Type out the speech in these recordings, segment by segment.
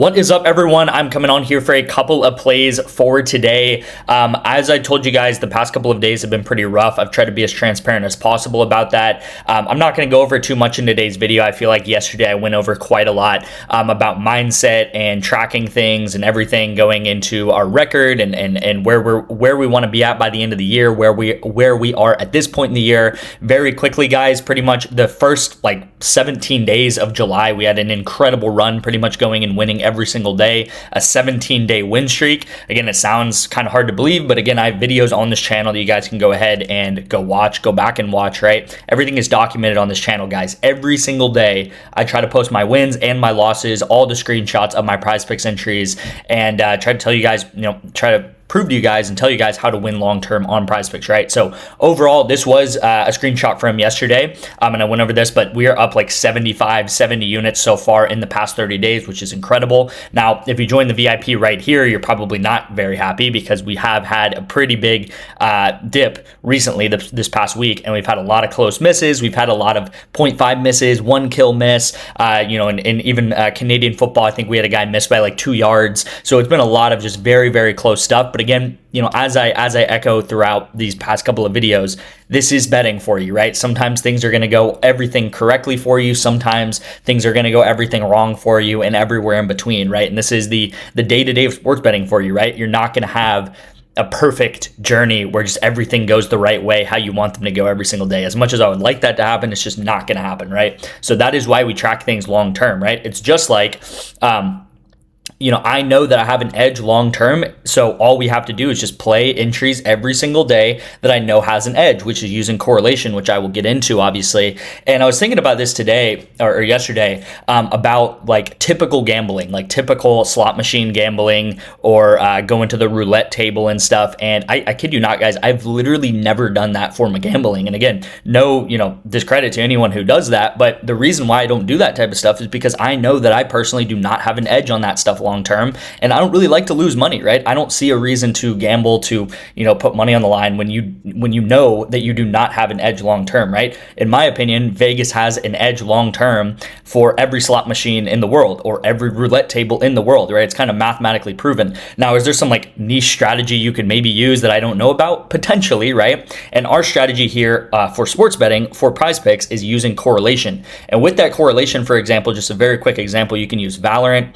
What is up, everyone? I'm coming on here for a couple of plays for today. As I told you guys, the past couple of days have been pretty rough. I've tried to be as transparent as possible about that. I'm not going to go over too much in today's video. I feel like yesterday I went over quite a lot about mindset and tracking things and everything going into our record and where we want to be at by the end of the year, where we are at this point in the year. Very quickly, guys, pretty much the first 17 days of July, we had an incredible run, pretty much going and winning every single day, a 17-day win streak. Again, it sounds kind of hard to believe, but again, I have videos on this channel that you guys can go ahead and go back and watch, right? Everything is documented on this channel, guys. Every single day, I try to post my wins and my losses, all the screenshots of my PrizePicks entries, and try to tell you guys, try to prove to you guys and tell you guys how to win long-term on PrizePicks, right? So overall, this was a screenshot from yesterday, and I went over this, but we are up like 75, 70 units so far in the past 30 days, which is incredible. Now, if you join the VIP right here, you're probably not very happy because we have had a pretty big dip recently this past week, and we've had a lot of close misses. We've had a lot of 0.5 misses, 1 kill miss, and even Canadian football, I think we had a guy miss by like 2 yards. So it's been a lot of just very, very close stuff. But again, as I echo throughout these past couple of videos, this is betting for you, right? Sometimes things are going to go everything correctly for you. Sometimes things are going to go everything wrong for you, and everywhere in between, right? And this is the day-to-day of sports betting for you, right? You're not going to have a perfect journey where just everything goes the right way, how you want them to go every single day. As much as I would like that to happen, it's just not going to happen, right? So that is why we track things long term, right? It's just like I know that I have an edge long term, so all we have to do is just play entries every single day that I know has an edge, which is using correlation, which I will get into, obviously. And I was thinking about this today or yesterday about typical gambling, like typical slot machine gambling, or going to the roulette table and stuff. And I kid you not, guys, I've literally never done that form of gambling. And again, no, discredit to anyone who does that, but the reason why I don't do that type of stuff is because I know that I personally do not have an edge on that stuff long term, and I don't really like to lose money, right? I don't see a reason to gamble, to put money on the line when you know that you do not have an edge long term, right? In my opinion, Vegas has an edge long term for every slot machine in the world or every roulette table in the world, right? It's kind of mathematically proven. Now, is there some niche strategy you could maybe use that I don't know about? Potentially, right? And our strategy here for sports betting for PrizePicks is using correlation. And with that correlation, for example, just a very quick example, you can use Valorant.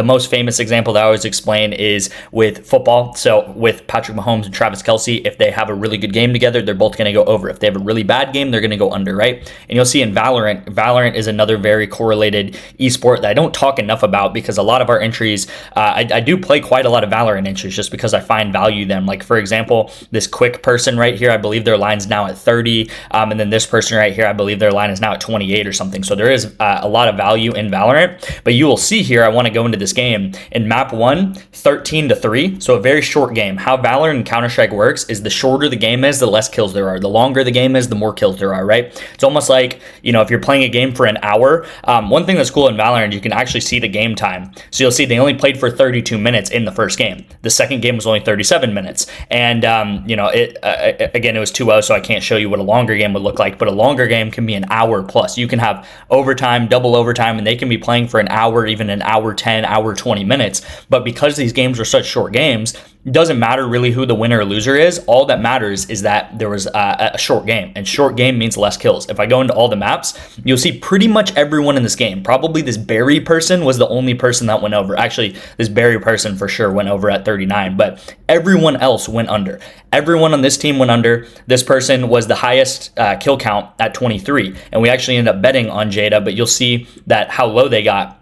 The most famous example that I always explain is with football. So with Patrick Mahomes and Travis Kelce, if they have a really good game together, they're both going to go over. If they have a really bad game, they're going to go under, right? And you'll see in Valorant is another very correlated esport that I don't talk enough about, because a lot of our entries, I do play quite a lot of Valorant entries just because I find value in them. Like, for example, this quick person right here, I believe their line's now at 30. And then this person right here, I believe their line is now at 28 or something. So there is a lot of value in Valorant. But you will see here, I want to go into this game in map 1, 13-3, so a very short game. How Valorant and Counter-Strike works is the shorter the game is, the less kills there are. The longer the game is, the more kills there are, right? It's almost like, if you're playing a game for an hour, one thing that's cool in Valorant, you can actually see the game time. So you'll see they only played for 32 minutes in the first game. The second game was only 37 minutes. And, again, it was 2-0, so I can't show you what a longer game would look like, but a longer game can be an hour plus. You can have overtime, double overtime, and they can be playing for an hour, even an hour 10, hour 20 minutes. But because these games are such short games, it doesn't matter really who the winner or loser is. All that matters is that there was a short game, and short game means less kills. If I go into all the maps, you'll see pretty much everyone in this game. Probably this Barry person was the only person that went over. Actually, this Barry person for sure went over at 39, but everyone else went under. Everyone on this team went under. This person was the highest kill count at 23, and we actually ended up betting on Jada, but you'll see that how low they got.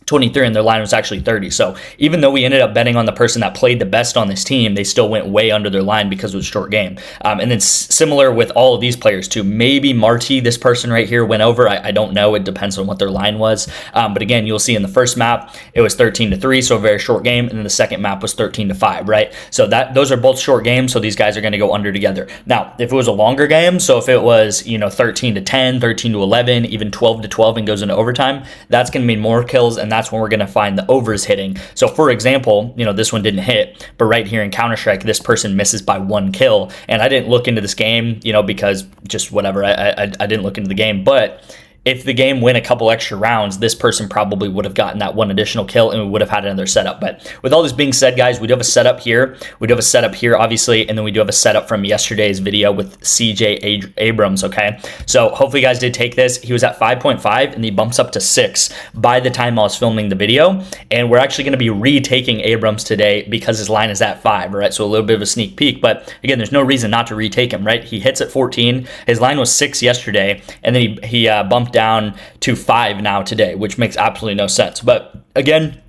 23, and their line was actually 30. So even though we ended up betting on the person that played the best on this team, they still went way under their line because it was a short game. And then similar with all of these players too. Maybe Marty, this person right here, went over. I don't know. It depends on what their line was. But again, you'll see in the first map, it was 13-3, so a very short game. And then the second map was 13-5, right? So those are both short games, so these guys are going to go under together. Now, if it was a longer game, so if it was 13-10, 13-11, even 12-12 and goes into overtime, that's going to mean more kills, and that's when we're going to find the overs hitting. So for example, this one didn't hit, but right here in Counter-Strike, this person misses by 1 kill. And I didn't look into this game, because just whatever, I didn't look into the game, but if the game went a couple extra rounds, this person probably would have gotten that one additional kill and we would have had another setup. But with all this being said, guys, we do have a setup here. We do have a setup here, obviously, and then we do have a setup from yesterday's video with CJ Abrams, okay? So hopefully you guys did take this. He was at 5.5 and he bumps up to 6 by the time I was filming the video. And we're actually going to be retaking Abrams today because his line is at 5, right? So a little bit of a sneak peek, but again, there's no reason not to retake him, right? He hits at 14. His line was 6 yesterday, and then he bumped down to 5 now today, which makes absolutely no sense. But again,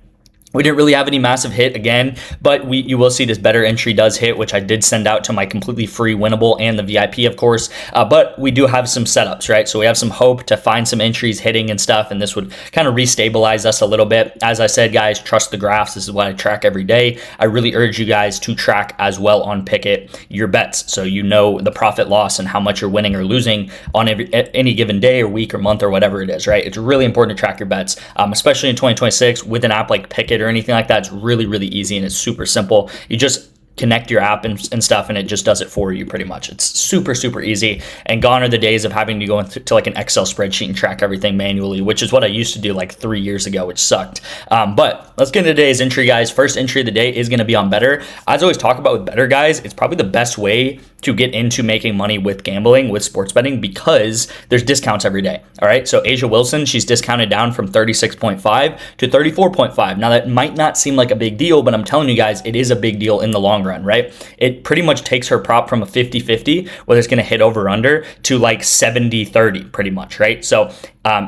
we didn't really have any massive hit again, but you will see this better entry does hit, which I did send out to my completely free winnable and the VIP, of course. But we do have some setups, right? So we have some hope to find some entries hitting and stuff, and this would kind of restabilize us a little bit. As I said, guys, trust the graphs. This is what I track every day. I really urge you guys to track as well on Pickett your bets, so you know the profit loss and how much you're winning or losing on any given day or week or month or whatever it is, right? It's really important to track your bets, especially in 2026 with an app like Pickett or anything like that. It's really, really easy and it's super simple. You just connect your app and stuff, and it just does it for you pretty much. It's super, super easy, and gone are the days of having to go into like an Excel spreadsheet and track everything manually, which is what I used to do like 3 years ago, which sucked. But let's get into today's entry, guys. First entry of the day is going to be on BETR. As I always talk about with BETR, guys, it's probably the best way to get into making money with gambling, with sports betting, because there's discounts every day. All right, so Asia Wilson, she's discounted down from 36.5 to 34.5. Now that might not seem like a big deal, but I'm telling you guys, it is a big deal in the long run, right? It pretty much takes her prop from a 50-50, whether it's going to hit over under, to like 70-30 pretty much, right? So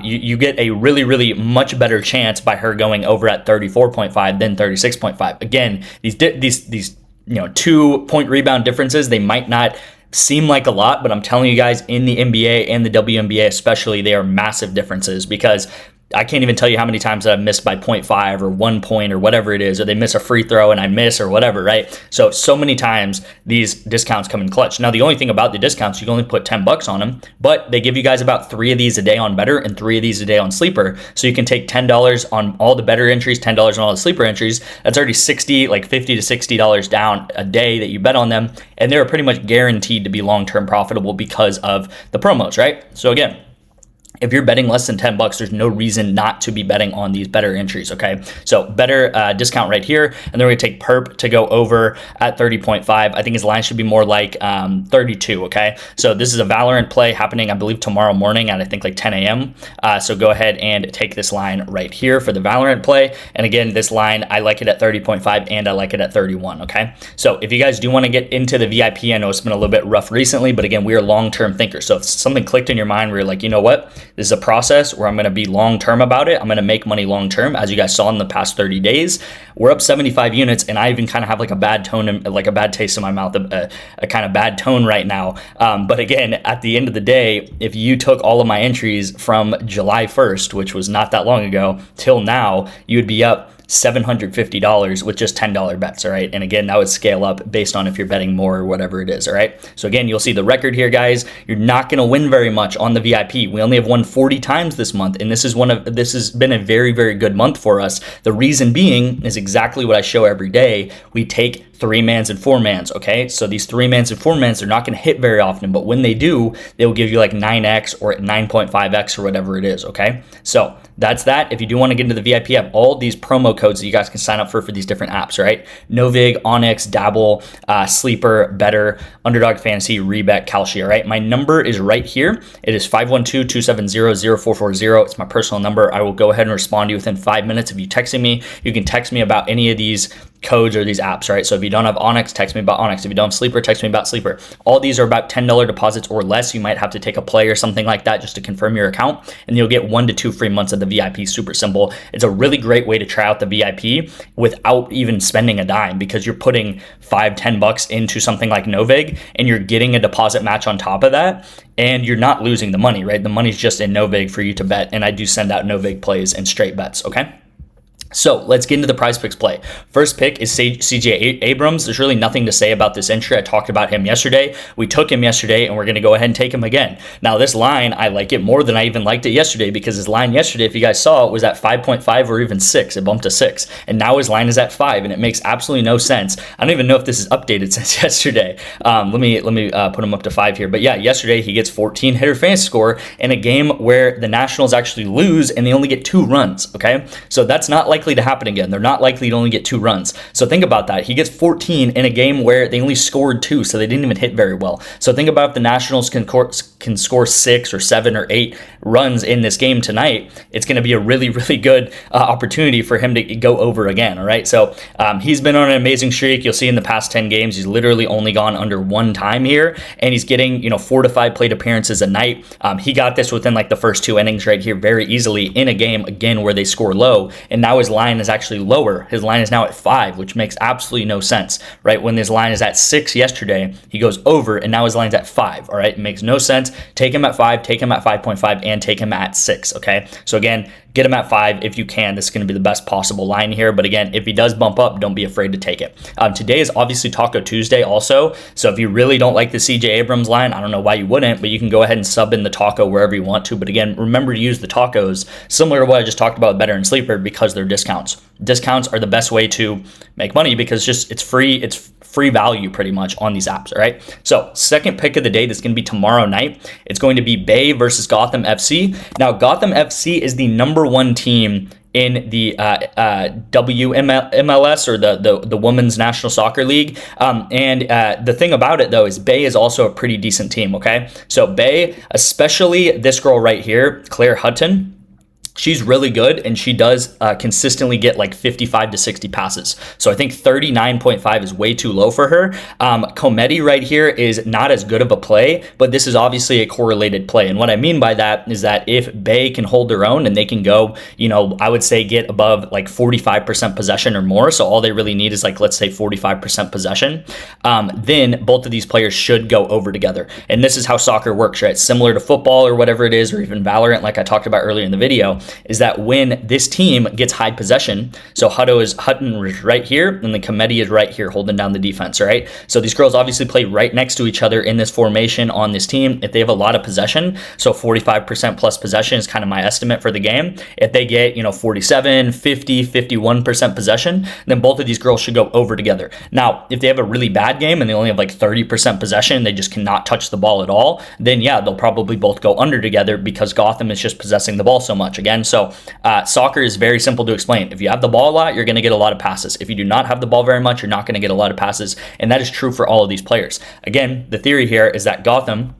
you get a really, really much better chance by her going over at 34.5 than 36.5. Again, these 2-point rebound differences, they might not seem like a lot, but I'm telling you guys, in the NBA and the WNBA especially, they are massive differences, because I can't even tell you how many times that I've missed by 0.5 or 1 point or whatever it is, or they miss a free throw and I miss or whatever, right? So many times these discounts come in clutch. Now, the only thing about the discounts, you can only put $10 on them, but they give you guys about 3 of these a day on BETR and 3 of these a day on Sleeper. So you can take $10 on all the BETR entries, $10 on all the Sleeper entries. That's already $50 to $60 down a day that you bet on them. And they're pretty much guaranteed to be long-term profitable because of the promos, right? So again, if you're betting less than $10, there's no reason not to be betting on these BETR entries, okay? So BETR discount right here, and then we're gonna take Perp to go over at 30.5. I think his line should be more like 32, okay? So this is a Valorant play happening, I believe, tomorrow morning at I think like 10 a.m. So go ahead and take this line right here for the Valorant play. And again, this line, I like it at 30.5 and I like it at 31, okay? So if you guys do wanna get into the VIP, I know it's been a little bit rough recently, but again, we are long-term thinkers. So if something clicked in your mind where you're like, you know what? This is a process where I'm going to be long-term about it. I'm going to make money long-term. As you guys saw in the past 30 days, we're up 75 units, and I even kind of have like a bad tone, like a bad taste in my mouth, a kind of bad tone right now. But again, at the end of the day, if you took all of my entries from July 1st, which was not that long ago, till now, you would be up $750 with just $10 bets, all right? And again, that would scale up based on if you're betting more or whatever it is, all right? So again, you'll see the record here, guys. You're not going to win very much on the VIP. We only have won 40 times this month, and this has been a very, very good month for us. The reason being is exactly what I show every day. We take 3-mans and 4-mans, okay? So these 3-mans and 4-mans, they're not going to hit very often, but when they do, they will give you like 9x or 9.5x or whatever it is, okay? So that's that. If you do want to get into the VIP, I have all these promo codes that you guys can sign up for these different apps, right? NOVIG, ONYX, Dabble, Sleeper, BETR, Underdog Fantasy, Rebet, Kalshi, right? My number is right here. It is 512-270-0440. It's my personal number. I will go ahead and respond to you within 5 minutes. If you texting me, you can text me about any of these codes or these apps, right? So if you don't have ONYX, text me about ONYX. If you don't have Sleeper, text me about Sleeper. All these are about $10 deposits or less. You might have to take a play or something like that just to confirm your account, and you'll get 1 to 2 free months of the VIP. Super simple. It's a really great way to try out the VIP without even spending a dime, because you're putting $5-10 into something like NOVIG, and you're getting a deposit match on top of that, and you're not losing the money, right? The money's just in NOVIG for you to bet, and I do send out NOVIG plays and straight bets, okay? So let's get into the prize picks play. First pick is CJ Abrams. There's really nothing to say about this entry. I talked about him yesterday. We took him yesterday, and we're going to go ahead and take him again. Now, this line, I like it more than I even liked it yesterday, because his line yesterday, if you guys saw, it was at 5.5 or even 6. It bumped to 6. And now his line is at 5, and it makes absolutely no sense. I don't even know if this is updated since yesterday. Let me put him up to 5 here. But yeah, yesterday he gets 14 hitter fantasy score in a game where the Nationals actually lose and they only get 2 runs, okay? So that's not likely to happen again. They're not likely to only get 2 runs. So think about that. He gets 14 in a game where they only scored 2, so they didn't even hit very well. So think about if the Nationals can score 6 or 7 or 8 runs in this game tonight. It's going to be a really, really good opportunity for him to go over again, all right? So he's been on an amazing streak. You'll see in the past 10 games, he's literally only gone under 1 time here, and he's getting 4 to 5 plate appearances a night. He got this within like the first 2 innings right here very easily in a game, again, where they score low, and now his line is actually lower. His line is now at 5, which makes absolutely no sense, right? When his line is at 6 yesterday, he goes over, and now his line's at 5, all right? It makes no sense. Take him at 5, take him at 5.5, and take him at 6, okay? So again, get him at 5 if you can. This is going to be the best possible line here. But again, if he does bump up, don't be afraid to take it. Today is obviously Taco Tuesday also. So if you really don't like the CJ Abrams line, I don't know why you wouldn't, but you can go ahead and sub in the Taco wherever you want to. But again, remember to use the Tacos, similar to what I just talked about with BETR and Sleeper, because they're discounts. Discounts are the best way to make money, because it's free value pretty much on these apps, all right? So second pick of the day, that's going to be tomorrow night. It's going to be Bay versus Gotham FC. Now, Gotham FC is the #1 team in the WMLS, or the Women's National Soccer League. And the thing about it, though, is Bay is also a pretty decent team, okay? So Bay, especially this girl right here, Claire Hutton, she's really good, and she does consistently get like 55 to 60 passes. So I think 39.5 is way too low for her. Comedy right here is not as good of a play, but this is obviously a correlated play. And what I mean by that is that if Bay can hold their own and they can go, I would say get above like 45% possession or more. So all they really need is like, let's say 45% possession. Then both of these players should go over together. And this is how soccer works, right? Similar to football or whatever it is, or even Valorant, like I talked about earlier in the video, is that when this team gets high possession, so Hutton is right here, and the Comedy is right here holding down the defense, right? So these girls obviously play right next to each other in this formation on this team. If they have a lot of possession, so 45% plus possession is kind of my estimate for the game. If they get, 47, 50, 51% possession, then both of these girls should go over together. Now, if they have a really bad game and they only have like 30% possession, they just cannot touch the ball at all, then yeah, they'll probably both go under together, because Gotham is just possessing the ball so much. Again, so soccer is very simple to explain. If you have the ball a lot, you're going to get a lot of passes. If you do not have the ball very much, you're not going to get a lot of passes. And that is true for all of these players. Again, the theory here is that Gotham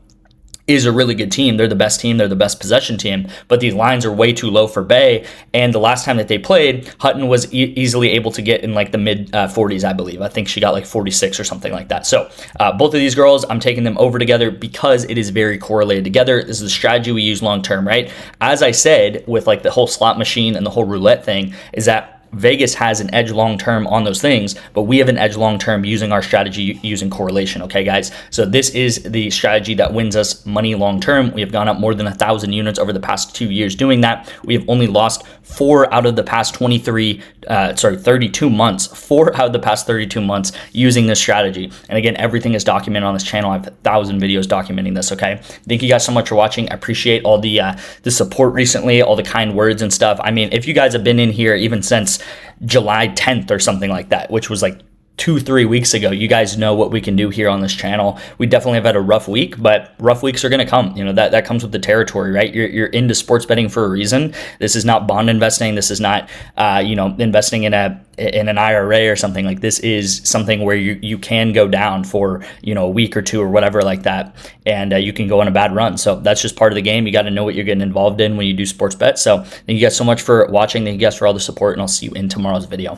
is a really good team. They're the best team. They're the best possession team, but these lines are way too low for Bay. And the last time that they played, Hutton was easily able to get in like the mid 40s, I believe. I think she got like 46 or something like that. So both of these girls, I'm taking them over together because it is very correlated together. This is the strategy we use long term, right? As I said, with like the whole slot machine and the whole roulette thing, is that Vegas has an edge long-term on those things, but we have an edge long-term using our strategy, using correlation, okay, guys? So this is the strategy that wins us money long-term. We have gone up more than 1,000 units over the past 2 years doing that. We have only lost 4 out of the past 32 months, 4 out of the past 32 months using this strategy. And again, everything is documented on this channel. I have 1,000 videos documenting this, okay? Thank you guys so much for watching. I appreciate all the support recently, all the kind words and stuff. I mean, if you guys have been in here even since July 10th or something like that, which was like 2-3 weeks ago, you guys know what we can do here on this channel. We definitely have had a rough week, but rough weeks are going to come. That comes with the territory, right? You're into sports betting for a reason. This is not bond investing. This is not investing in an IRA or something. Like, this is something where you can go down for a week or two or whatever like that, and you can go on a bad run. So that's just part of the game. You got to know what you're getting involved in when you do sports bet. So thank you guys so much for watching. Thank you guys for all the support, and I'll see you in tomorrow's video.